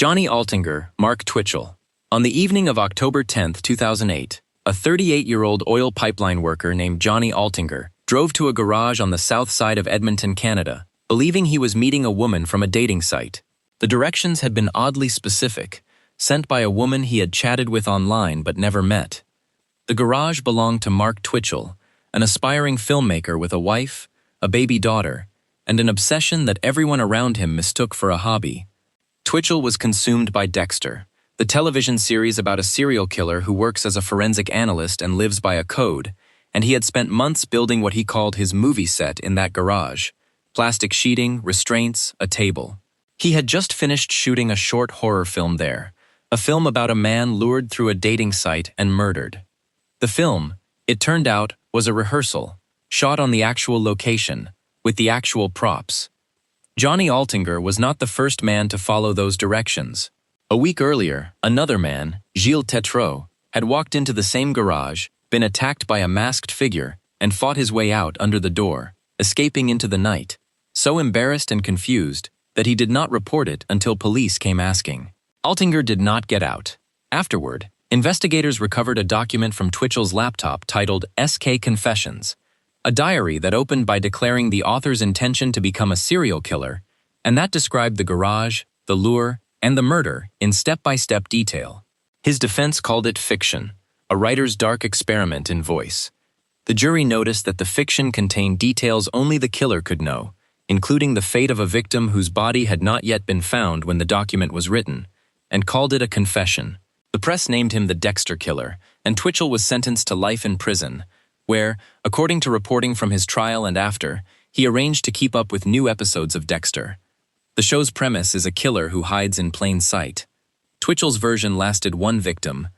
Johnny Altinger, Mark Twitchell. On the evening of October 10, 2008, a 38-year-old oil pipeline worker named Johnny Altinger drove to a garage on the south side of Edmonton, Canada, believing he was meeting a woman from a dating site. The directions had been oddly specific, sent by a woman he had chatted with online but never met. The garage belonged to Mark Twitchell, an aspiring filmmaker with a wife, a baby daughter, and an obsession that everyone around him mistook for a hobby. Twitchell was consumed by Dexter, the television series about a serial killer who works as a forensic analyst and lives by a code, and he had spent months building what he called his movie set in that garage: plastic sheeting, restraints, a table. He had just finished shooting a short horror film there, a film about a man lured through a dating site and murdered. The film, it turned out, was a rehearsal, shot on the actual location, with the actual props. Johnny Altinger was not the first man to follow those directions. A week earlier, another man, Gilles Tétrault, had walked into the same garage, been attacked by a masked figure, and fought his way out under the door, escaping into the night, so embarrassed and confused that he did not report it until police came asking. Altinger did not get out. Afterward, investigators recovered a document from Twitchell's laptop titled SK Confessions, a diary that opened by declaring the author's intention to become a serial killer, and that described the garage, the lure, and the murder in step-by-step detail. His defense called it fiction, a writer's dark experiment in voice. The jury noticed that the fiction contained details only the killer could know, including the fate of a victim whose body had not yet been found when the document was written, and called it a confession. The press named him the Dexter Killer, and Twitchell was sentenced to life in prison, where, according to reporting from his trial and after, he arranged to keep up with new episodes of Dexter. The show's premise is a killer who hides in plain sight. Twitchell's version lasted one victim,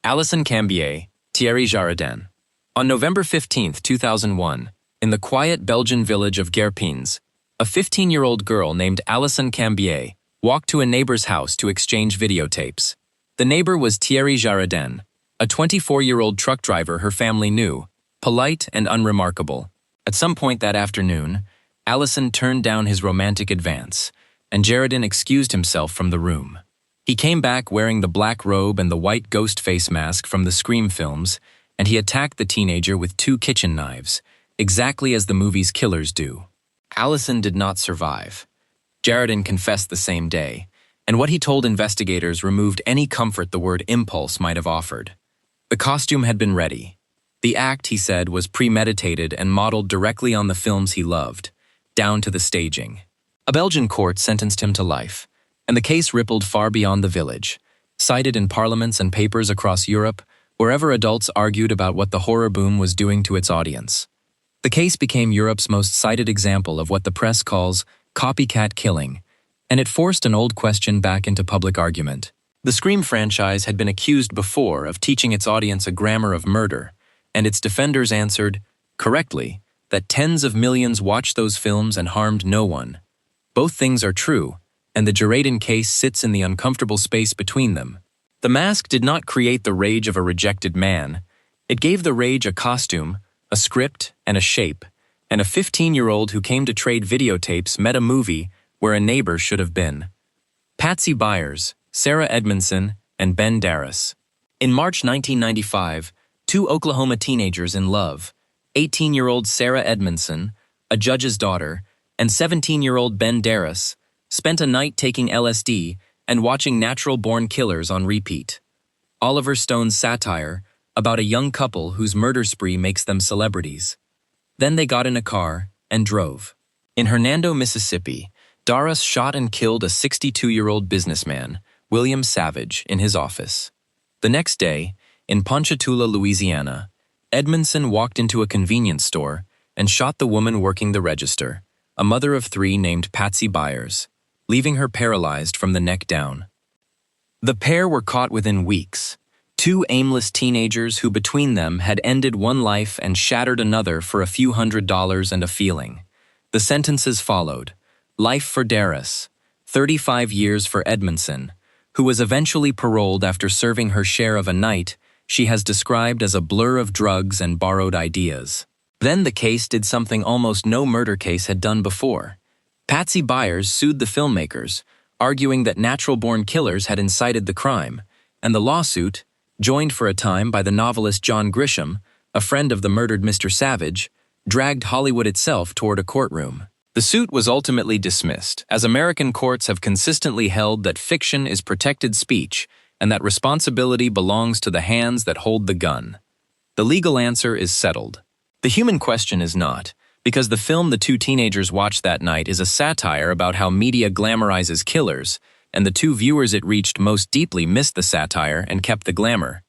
Alison Cambier, Thierry Jaradin. On November 15, 2001, in the quiet Belgian village of Guerpines, a 15-year-old girl named Alison Cambier walked to a neighbor's house to exchange videotapes. The neighbor was Thierry Jaradin, a 24-year-old truck driver her family knew, polite and unremarkable. At some point that afternoon, Alison turned down his romantic advance, and Jaradin excused himself from the room. He came back wearing the black robe and the white ghost face mask from the Scream films, and he attacked the teenager with 2 kitchen knives, exactly as the movie's killers do. Alison did not survive. Jaradin confessed the same day, and what he told investigators removed any comfort the word impulse might have offered. The costume had been ready. The act, he said, was premeditated and modeled directly on the films he loved, down to the staging. A Belgian court sentenced him to life, and the case rippled far beyond the village, cited in parliaments and papers across Europe, wherever adults argued about what the horror boom was doing to its audience. The case became Europe's most cited example of what the press calls copycat killing, and it forced an old question back into public argument. The Scream franchise had been accused before of teaching its audience a grammar of murder, and its defenders answered, correctly, that tens of millions watched those films and harmed no one. Both things are true, and the Jaradin case sits in the uncomfortable space between them. The mask did not create the rage of a rejected man. It gave the rage a costume, a script, and a shape, and a 15-year-old who came to trade videotapes met a movie where a neighbor should have been. Patsy Byers, Sarah Edmondson, and Ben Darras. In March 1995, 2 Oklahoma teenagers in love, 18-year-old Sarah Edmondson, a judge's daughter, and 17-year-old Ben Darras, spent a night taking LSD and watching Natural-Born Killers on repeat. Oliver Stone's satire about a young couple whose murder spree makes them celebrities. Then they got in a car and drove. In Hernando, Mississippi, Darras shot and killed a 62-year-old businessman, William Savage, in his office. The next day, in Ponchatoula, Louisiana, Edmondson walked into a convenience store and shot the woman working the register, a mother of 3 named Patsy Byers, leaving her paralyzed from the neck down. The pair were caught within weeks, 2 aimless teenagers who between them had ended one life and shattered another for a few $100s and a feeling. The sentences followed: life for Darras, 35 years for Edmondson, who was eventually paroled after serving her share of a night she has described as a blur of drugs and borrowed ideas. Then the case did something almost no murder case had done before. Patsy Byers sued the filmmakers, arguing that natural-born killers had incited the crime, and the lawsuit, joined for a time by the novelist John Grisham, a friend of the murdered Mr. Savage, dragged Hollywood itself toward a courtroom. The suit was ultimately dismissed, as American courts have consistently held that fiction is protected speech and that responsibility belongs to the hands that hold the gun. The legal answer is settled. The human question is not, because the film the two teenagers watched that night is a satire about how media glamorizes killers, and the two viewers it reached most deeply missed the satire and kept the glamour.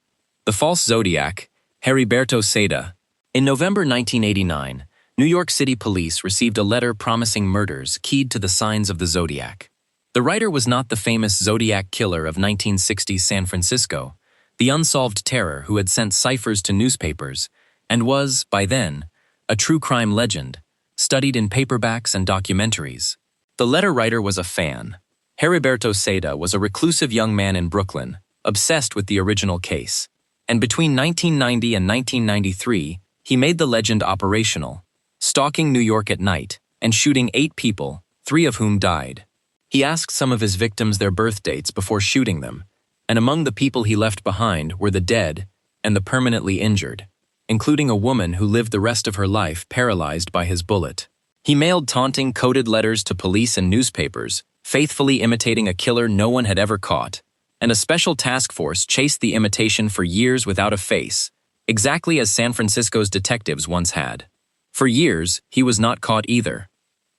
The false Zodiac, Heriberto Seda. In November 1989, New York City police received a letter promising murders keyed to the signs of the Zodiac. The writer was not the famous Zodiac killer of 1960s San Francisco, the unsolved terror who had sent ciphers to newspapers, and was, by then, a true crime legend, studied in paperbacks and documentaries. The letter writer was a fan. Heriberto Seda was a reclusive young man in Brooklyn, obsessed with the original case. And between 1990 and 1993, he made the legend operational, stalking New York at night and shooting 8 people, 3 of whom died. He asked some of his victims their birth dates before shooting them, and among the people he left behind were the dead and the permanently injured, including a woman who lived the rest of her life paralyzed by his bullet. He mailed taunting coded letters to police and newspapers, faithfully imitating a killer no one had ever caught, and a special task force chased the imitation for years without a face, exactly as San Francisco's detectives once had. For years, he was not caught either.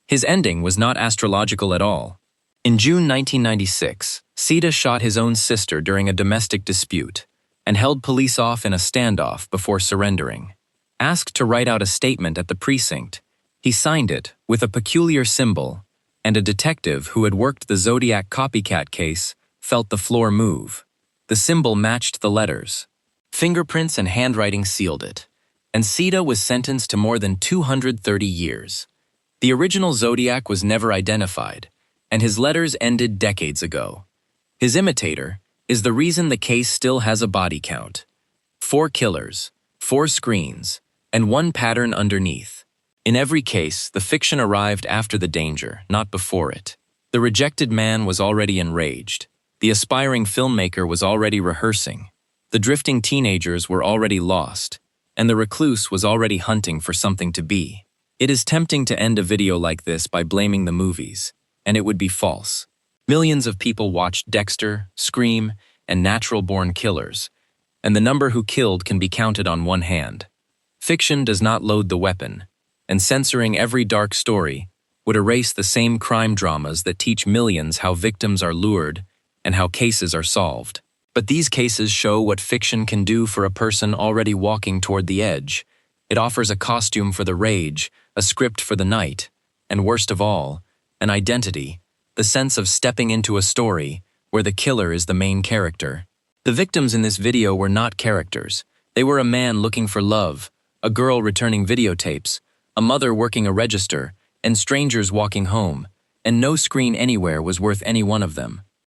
His ending was not astrological at all. In June 1996, Seda shot his own sister during a domestic dispute and held police off in a standoff before surrendering. Asked to write out a statement at the precinct, he signed it with a peculiar symbol, and a detective who had worked the Zodiac copycat case felt the floor move. The symbol matched the letters. Fingerprints and handwriting sealed it, and Seda was sentenced to more than 230 years. The original Zodiac was never identified, and his letters ended decades ago. His imitator is the reason the case still has a body count. 4 killers, 4 screens, and 1 pattern underneath. In every case, the fiction arrived after the danger, not before it. The rejected man was already enraged. The aspiring filmmaker was already rehearsing. The drifting teenagers were already lost, and the recluse was already hunting for something to be. It is tempting to end a video like this by blaming the movies, and it would be false. Millions of people watched Dexter, Scream, and Natural Born Killers, and the number who killed can be counted on one hand. Fiction does not load the weapon, and censoring every dark story would erase the same crime dramas that teach millions how victims are lured and how cases are solved. But these cases show what fiction can do for a person already walking toward the edge. It offers a costume for the rage, a script for the night, and worst of all, an identity, the sense of stepping into a story where the killer is the main character. The victims in this video were not characters. They were a man looking for love, a girl returning videotapes, a mother working a register, and strangers walking home, and no screen anywhere was worth any one of them.